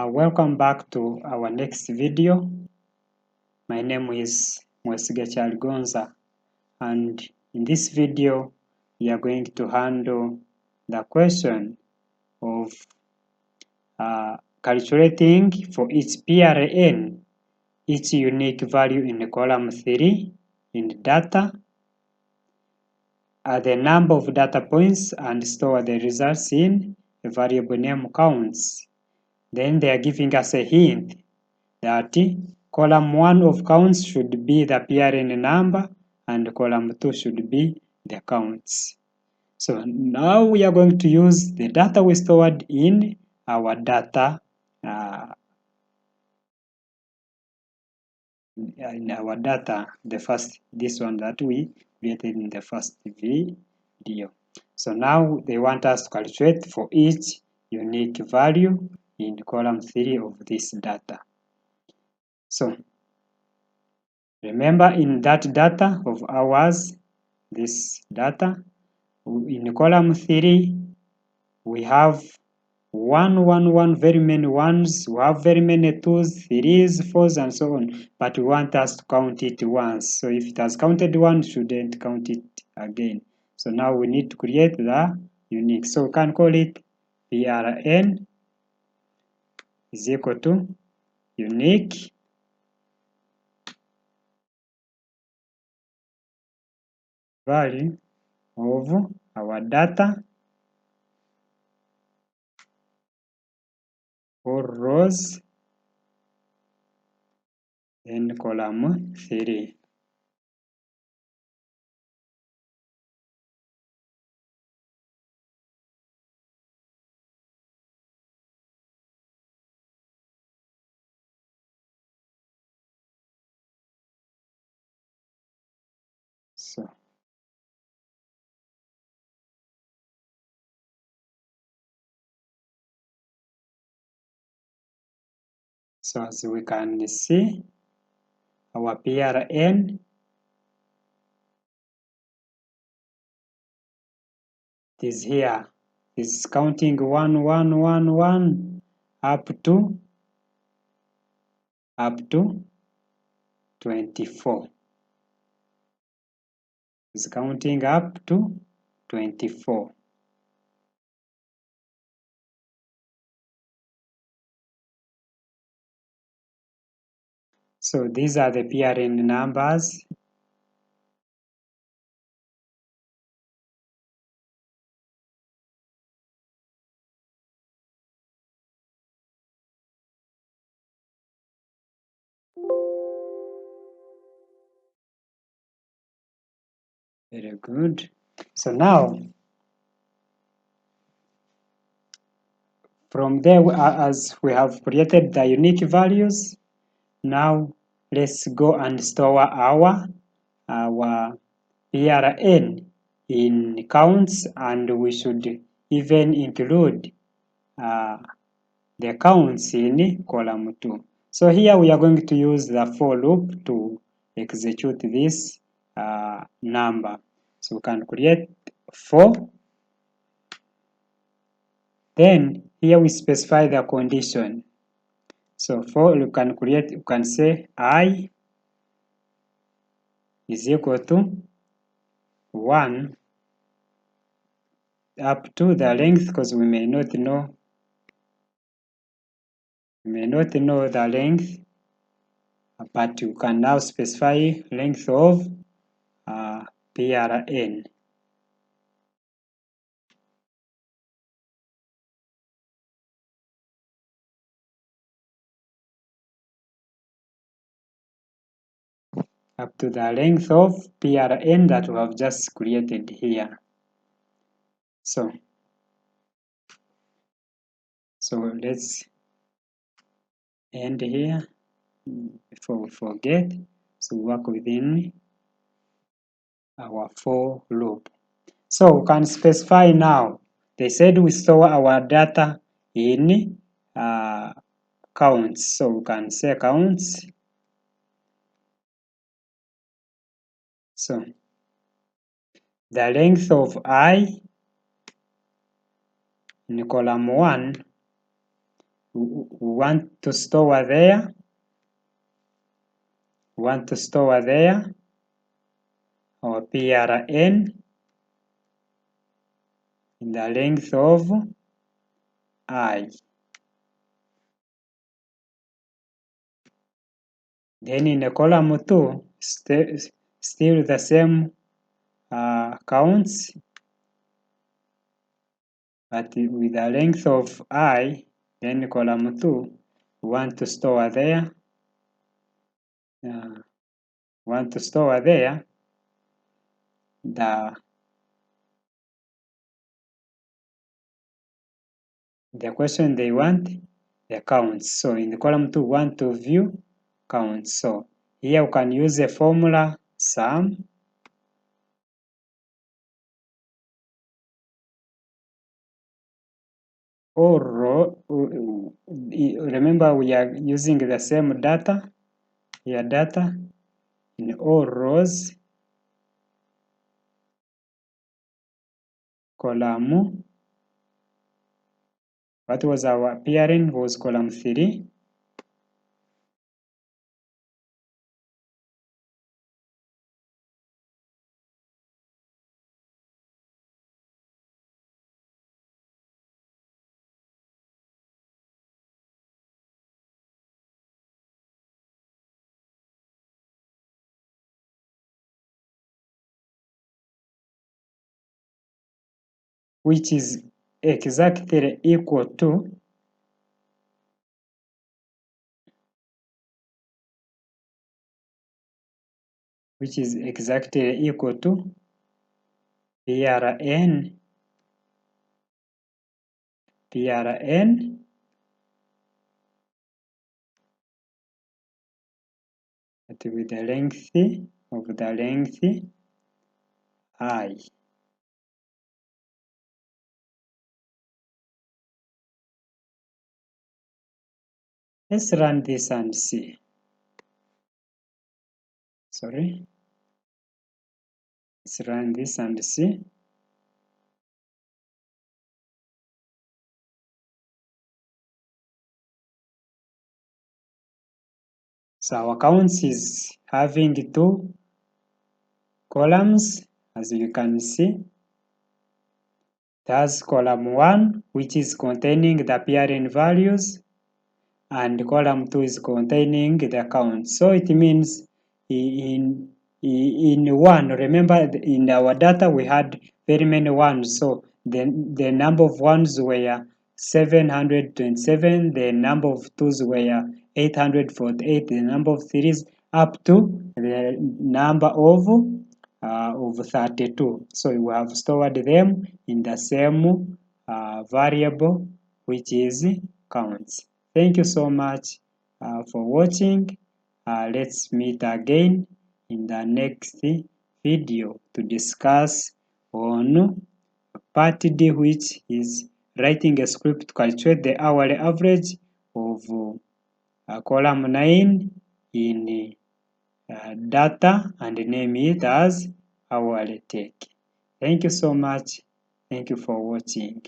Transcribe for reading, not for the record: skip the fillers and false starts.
Welcome back to our next video. My name is Mwesiga Gonza, and in this video we are going to handle the question of calculating for each PRN each unique value in column 3 in data, the number of data points, and store the results in a variable name counts. Then they are giving us a hint that column 1 of counts should be the PRN number and column 2 should be the counts. So now we are going to use the data we stored in our data this one that we created in the first video. So now they want us to calculate for each unique value in column 3 of this data. So remember, in that data of ours, this data, in column 3, we have 1, very many ones, we have very many 2s, 3s, 4s, and so on, but we want us to count it once. So if it has counted once, shouldn't count it again. So now we need to create the unique. So we can call it PRN is equal to unique value of our data for rows in column 3. So as we can see, our PRN is here. It's counting 1 up to 24. It's counting up to 24. So these are the PRN numbers. Very good. So now, from there, as we have created the unique values, now let's go and store our PRN in counts, and we should even include the counts in column 2. So here we are going to use the for loop to execute this number. So we can create for. Then here we specify the condition. So for you can say I is equal to 1 up to the length, because we may not know the length, but you can now specify length of PRN. Up to the length of PRN that we have just created here. So let's end here before we forget. So work within our for loop. So we can specify now. They said we store our data in counts. So we can say counts. So the length of I in column 1 want to store there. Our PRN in the length of I. Then in the column 2, still the same counts, but with the length of I, then column 2, we want to store there. The question they want the counts. So in the column 2, we want to view counts. So here we can use the formula sum or row. Remember, we are using the same data. Here, data in all rows, column. What was our appearing was column 3. Which is exactly equal to PRN with the length of the length I. Let's run this and see. Sorry. Let's run this and see. So our counts is having 2 columns, as you can see. That's column 1, which is containing the PRN values, and column 2 is containing the count. So it means in 1, remember in our data we had very many ones, so the number of ones were 727, the number of twos were 848, the number of threes up to the number of 32. So we have stored them in the same variable, which is counts. Thank you so much for watching. Let's meet again in the next video to discuss on part D, which is writing a script to calculate the hourly average of column 9 in data and name it as hourly take. Thank you so much. Thank you for watching.